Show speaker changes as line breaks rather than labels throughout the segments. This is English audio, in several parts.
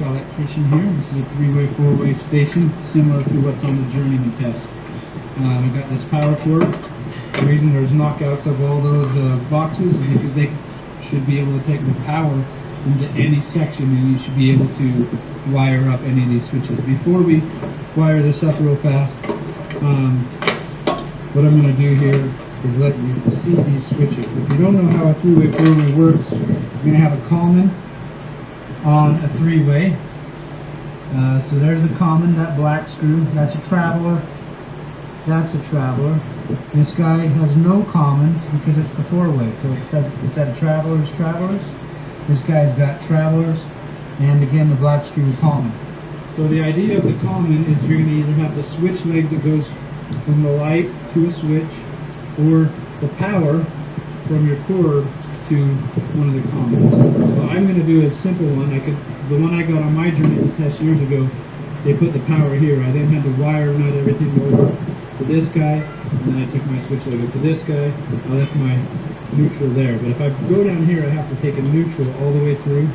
Electrician here. This is a three-way, four-way station, similar to what's on the journeyman test. We've got this power cord. The reason there's knockouts of all those boxes is because they should be able to take the power into any section, and you should be able to wire up any of these switches. Before we wire this up real fast, what I'm going to do here is let you see these switches. If you don't know how a three-way, four-way works, you're going to have a common on a three-way. So there's the common, that black screw, that's a traveler, that's a traveler. This guy has no commons because it's the four-way, so it's a set of travelers. This guy's got travelers, and again the black screw common. So the idea of the common is you're going to either have the switch leg that goes from the light to a switch, or the power from your cord to one of the commons. So I'm going to do a simple one. The one I got on my journey test years ago, they put the power here. I then had to wire nut everything over to this guy, and then I took my switch leg up to this guy. I left my neutral there. But if I go down here, I have to take a neutral all the way through.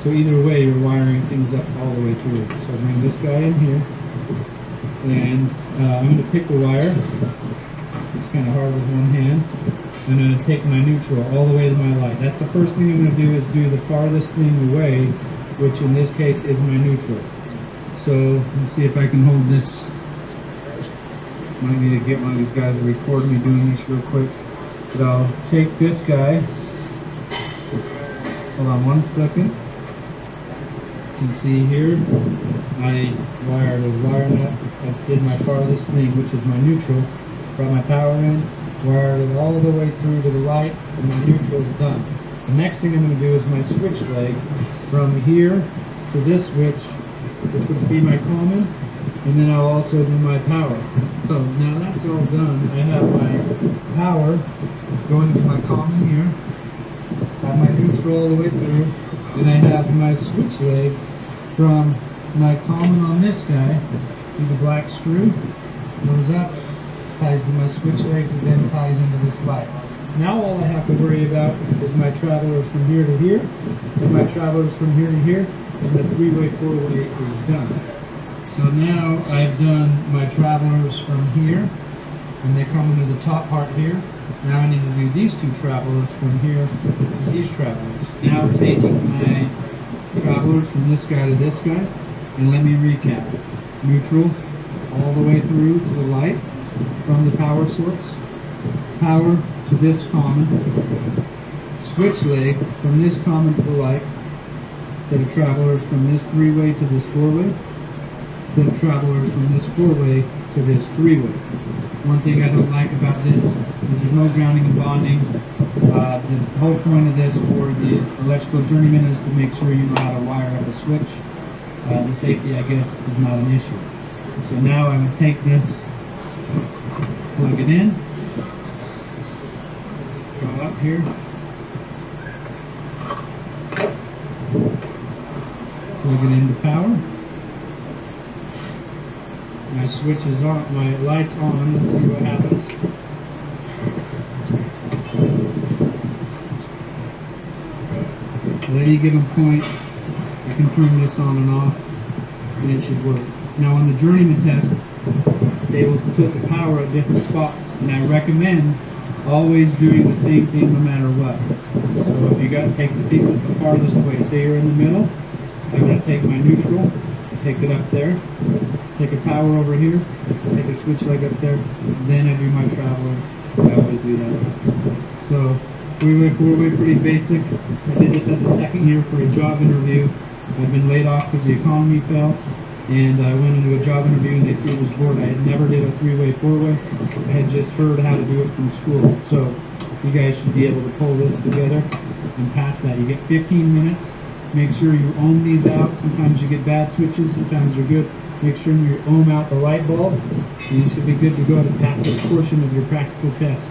So either way, you're wiring things up all the way through. So I bring this guy in here, and I'm going to pick the wire. It's kind of hard with one hand. I'm going to take my neutral all the way to my light. That's the first thing I'm going to do, is do the farthest thing away, which in this case is my neutral. So let's see if I can hold this. Might need to get one of these guys to record me doing this real quick. But I'll take this guy. Hold on one second. You can see here, I wired a wire nut. I did my farthest thing, which is my neutral. Brought my power in, wired it all the way through to the light, and my neutral is done. The next thing I'm going to do is my switch leg from here to this switch, which would be my common, and then I'll also do my power. So now that's all done. I have my power going to my common here, have my neutral all the way through, and I have my switch leg from my common on this guy. See the black screw goes up, ties to my switch leg, and then ties into this light. Now all I have to worry about is my travelers from here to here, and my travelers from here to here, and the three-way, four-way is done. So now I've done my travelers from here, and they come into the top part here. Now I need to do these two travelers from here to these travelers. Now taking my travelers from this guy to this guy, and let me recap. Neutral all the way through to the light from the power source, power to this common, switch leg from this common to the light, set of travelers from this three-way to this four-way, set of travelers from this four-way to this three-way. One thing I don't like about this is there's no grounding and bonding. The whole point of this for the electrical journeyman is to make sure you know how to wire up a switch. The safety, I guess, is not an issue. So now I'm going to take this, plug it in, go up here, plug it into power. My switch is on, my light's on. Let's see what happens. At any given point, I can turn this on and off, and it should work. Now on the journeyman test, they will put the power at different spots, and I recommend always doing the same thing no matter what. So if you got to take the thing that's the farthest away, say you're in the middle, I'm going to take my neutral, take it up there, take a power over here, take a switch leg up there, then I do my travelers. I always do that. So three-way, four-way, pretty basic. I did this as a second year for a job interview. I've been laid off because the economy fell, and I went into a job interview and they threw this board. I had never did a three-way, four-way. I had just heard how to do it from school. So you guys should be able to pull this together and pass that. You get 15 minutes. Make sure you ohm these out. Sometimes you get bad switches, sometimes they're good. Make sure you ohm out the light bulb, and you should be good to go to pass this portion of your practical test.